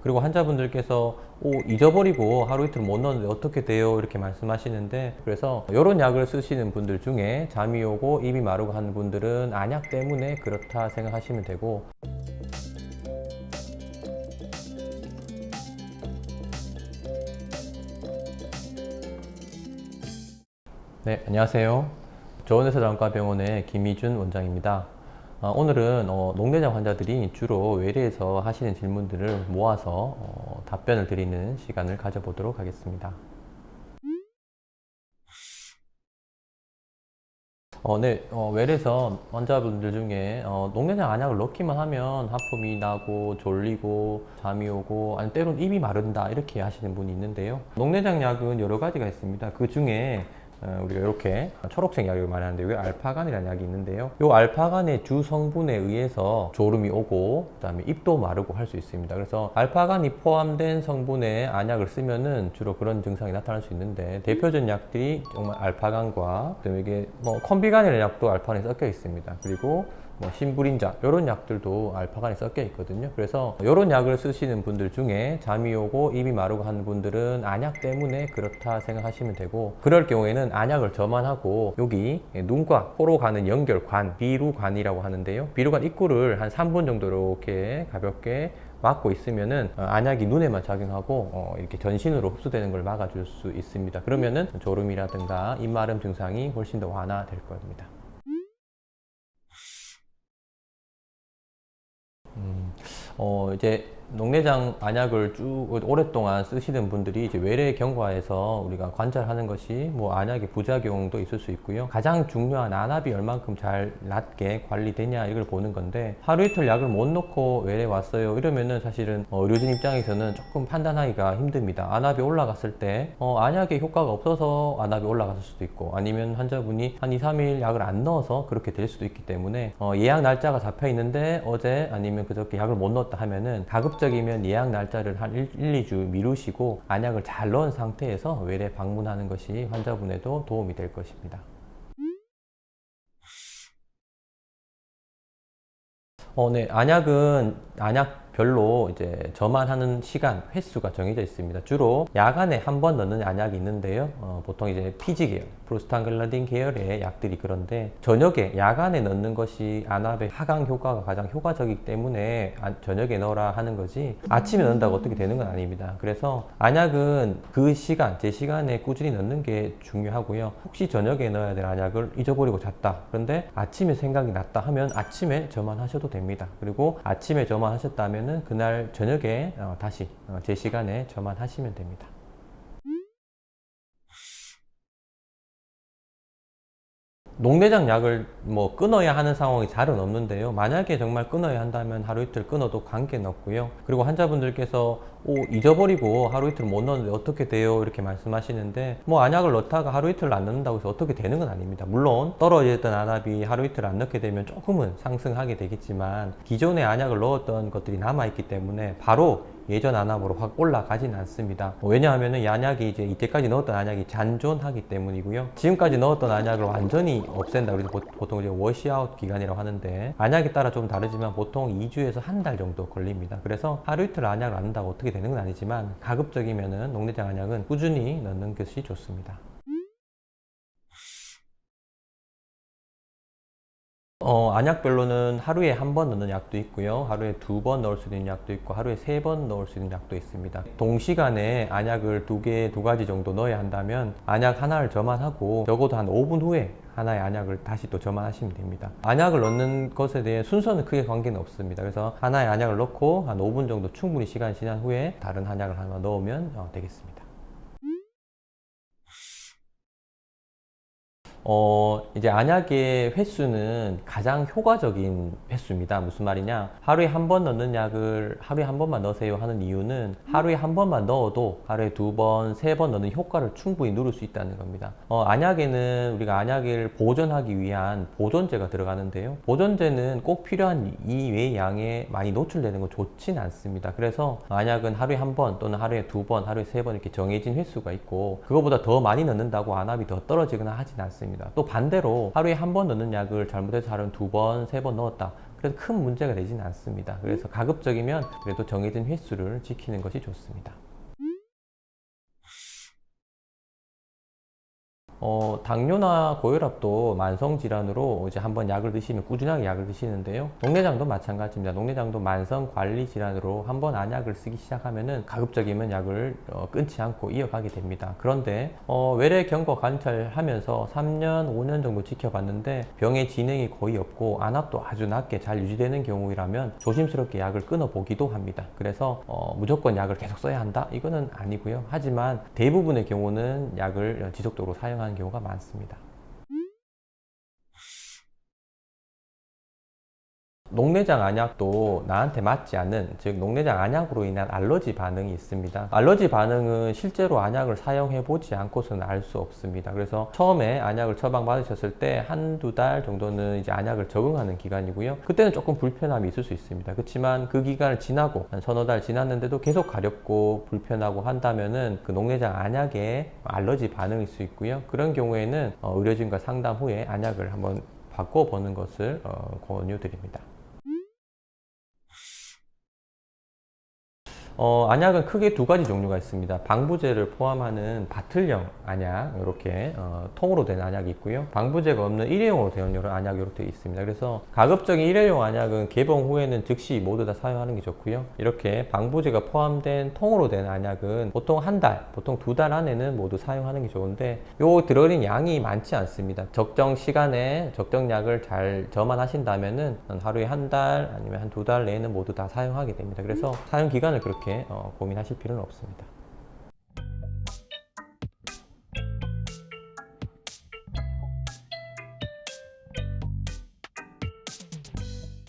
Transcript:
그리고 환자분들께서 잊어버리고 하루 이틀 못 넣었는데 어떻게 돼요? 이렇게 말씀하시는데, 그래서 이런 약을 쓰시는 분들 중에 잠이 오고 입이 마르고 하는 분들은 안약 때문에 그렇다 생각하시면 되고. 네, 안녕하세요. 저원에서 장과병원의 김희준 원장입니다. 오늘은 녹내장 환자들이 주로 외래에서 하시는 질문들을 모아서 답변을 드리는 시간을 가져보도록 하겠습니다. 네, 외래에서 환자분들 중에 녹내장 안약을 넣기만 하면 하품이 나고 졸리고 잠이 오고 아니 때로는 입이 마른다 이렇게 하시는 분이 있는데요. 녹내장 약은 여러 가지가 있습니다. 그 중에 우리가 이렇게 초록색 약을 말하는데 여기 알파간이라는 약이 있는데요. 이 알파간의 주 성분에 의해서 졸음이 오고 그다음에 입도 마르고 할 수 있습니다. 그래서 알파간이 포함된 성분의 안약을 쓰면은 주로 그런 증상이 나타날 수 있는데, 대표적인 약들이 정말 알파간과 그다음에 이게 컴비간이라는 약도 알파간이 섞여 있습니다. 그리고 신부린자 이런 약들도 알파간이 섞여 있거든요. 그래서 이런 약을 쓰시는 분들 중에 잠이 오고 입이 마르고 하는 분들은 안약 때문에 그렇다 생각하시면 되고, 그럴 경우에는 안약을 저만하고 여기 눈과 코로 가는 연결관, 비루관이라고 하는데요, 비루관 입구를 한 3분 정도 이렇게 가볍게 막고 있으면은 안약이 눈에만 작용하고 이렇게 전신으로 흡수되는 걸 막아줄 수 있습니다. 그러면은 졸음이라든가 입마름 증상이 훨씬 더 완화될 겁니다. 이제 녹내장 안약을 쭉 오랫동안 쓰시는 분들이 이제 외래 경과에서 우리가 관찰하는 것이 안약의 부작용도 있을 수 있고요. 가장 중요한 안압이 얼만큼 잘 낮게 관리되냐 이걸 보는 건데, 하루 이틀 약을 못 넣고 외래 왔어요 이러면은 사실은 의료진 입장에서는 조금 판단하기가 힘듭니다. 안압이 올라갔을 때 안약의 효과가 없어서 안압이 올라갔을 수도 있고, 아니면 환자분이 한 2, 3일 약을 안 넣어서 그렇게 될 수도 있기 때문에 예약 날짜가 잡혀 있는데 어제 아니면 그저께 약을 못 넣었다 하면은 가급적이면 예약 날짜를 한 1, 2주 미루시고 안약을 잘 넣은 상태에서 외래 방문하는 것이 환자분에도 도움이 될 것입니다. 네. 안약별로 이제 저만하는 시간, 횟수가 정해져 있습니다. 주로 야간에 한 번 넣는 안약이 있는데요. 보통 이제 피지 계열, 프로스탄글라딘 계열의 약들이 그런데, 저녁에 야간에 넣는 것이 안압의 하강 효과가 가장 효과적이기 때문에 저녁에 넣어라 하는 거지, 아침에 넣는다고 어떻게 되는 건 아닙니다. 그래서 안약은 그 시간, 제 시간에 꾸준히 넣는 게 중요하고요. 혹시 저녁에 넣어야 될 안약을 잊어버리고 잤다. 그런데 아침에 생각이 났다 하면 아침에 저만하셔도 됩니다. 그리고 아침에 저만하셨다면은 그날 저녁에 다시 제 시간에 저만하시면 됩니다. 녹내장 약을 끊어야 하는 상황이 잘은 없는데요. 만약에 정말 끊어야 한다면 하루 이틀 끊어도 관계는 없고요. 그리고 환자분들께서 잊어버리고 하루 이틀 못 넣었는데 어떻게 돼요? 이렇게 말씀하시는데, 안약을 넣다가 하루 이틀 안 넣는다고 해서 어떻게 되는 건 아닙니다. 물론 떨어졌던 안압이 하루 이틀 안 넣게 되면 조금은 상승하게 되겠지만, 기존에 안약을 넣었던 것들이 남아있기 때문에 바로 예전 안압으로 확 올라가지는 않습니다. 왜냐하면 이 안약이 이제 이때까지 넣었던 안약이 잔존하기 때문이고요. 지금까지 넣었던 안약을 완전히 없앤다. 그래서 보통 이제 워시아웃 기간이라고 하는데, 안약에 따라 좀 다르지만 보통 2주에서 한 달 정도 걸립니다. 그래서 하루 이틀 안약을 안 넣는다고 어떻게 되는 건 아니지만, 가급적이면은 녹내장 안약은 꾸준히 넣는 것이 좋습니다. 안약별로는 하루에 한 번 넣는 약도 있고요. 하루에 2번 넣을 수 있는 약도 있고, 하루에 3번 넣을 수 있는 약도 있습니다. 동시간에 안약을 두 가지 정도 넣어야 한다면 안약 하나를 저만하고 적어도 한 5분 후에 하나의 안약을 다시 또 저만하시면 됩니다. 안약을 넣는 것에 대해 순서는 크게 관계는 없습니다. 그래서 하나의 안약을 넣고 한 5분 정도 충분히 시간이 지난 후에 다른 안약을 하나 넣으면 되겠습니다. 이제 안약의 횟수는 가장 효과적인 횟수입니다. 무슨 말이냐? 하루에 한 번 넣는 약을 하루에 한 번만 넣으세요 하는 이유는, 하루에 한 번만 넣어도 하루에 2번, 3번 넣는 효과를 충분히 누릴 수 있다는 겁니다. 안약에는 우리가 안약을 보존하기 위한 보존제가 들어가는데요. 보존제는 꼭 필요한 이외의 양에 많이 노출되는 건 좋지는 않습니다. 그래서 안약은 하루에 한 번 또는 하루에 2번, 하루에 3번 이렇게 정해진 횟수가 있고, 그거보다 더 많이 넣는다고 안압이 더 떨어지거나 하진 않습니다. 또 반대로 하루에 한 번 넣는 약을 잘못해서 하루에 2번, 3번 넣었다. 그래서 큰 문제가 되지는 않습니다. 그래서 가급적이면 그래도 정해진 횟수를 지키는 것이 좋습니다. 당뇨나 고혈압도 만성질환으로 이제 한번 약을 드시면 꾸준하게 약을 드시는데요. 녹내장도 마찬가지입니다. 녹내장도 만성관리질환으로 한번 안약을 쓰기 시작하면은 가급적이면 약을 끊지 않고 이어가게 됩니다. 그런데 외래 경과 관찰하면서 3년, 5년 정도 지켜봤는데 병의 진행이 거의 없고 안압도 아주 낮게 잘 유지되는 경우라면 조심스럽게 약을 끊어보기도 합니다. 그래서 무조건 약을 계속 써야 한다? 이거는 아니고요. 하지만 대부분의 경우는 약을 지속적으로 사용하는 경우가 많습니다. 녹내장 안약도 나한테 맞지 않는, 즉 녹내장 안약으로 인한 알러지 반응이 있습니다. 알러지 반응은 실제로 안약을 사용해 보지 않고서는 알 수 없습니다. 그래서 처음에 안약을 처방받으셨을 때 한두 달 정도는 이제 안약을 적응하는 기간이고요. 그때는 조금 불편함이 있을 수 있습니다. 그렇지만 그 기간을 지나고 한 서너 달 지났는데도 계속 가렵고 불편하고 한다면은 그 녹내장 안약에 알러지 반응일 수 있고요. 그런 경우에는 의료진과 상담 후에 안약을 한번 바꿔보는 것을 권유드립니다. 안약은 크게 두 가지 종류가 있습니다. 방부제를 포함하는 바틀형 안약, 이렇게 통으로 된 안약이 있고요. 방부제가 없는 일회용으로 된 여러 안약이 이렇게 있습니다. 그래서 가급적인 일회용 안약은 개봉 후에는 즉시 모두 다 사용하는 게 좋고요. 이렇게 방부제가 포함된 통으로 된 안약은 보통 한 달, 보통 두 달 안에는 모두 사용하는 게 좋은데 요 들어있는 양이 많지 않습니다. 적정 시간에 적정 약을 잘 저만하신다면은 하루에 한 달 아니면 한 두 달 내에는 모두 다 사용하게 됩니다. 그래서 사용 기간을 그렇게 고민하실 필요는 없습니다.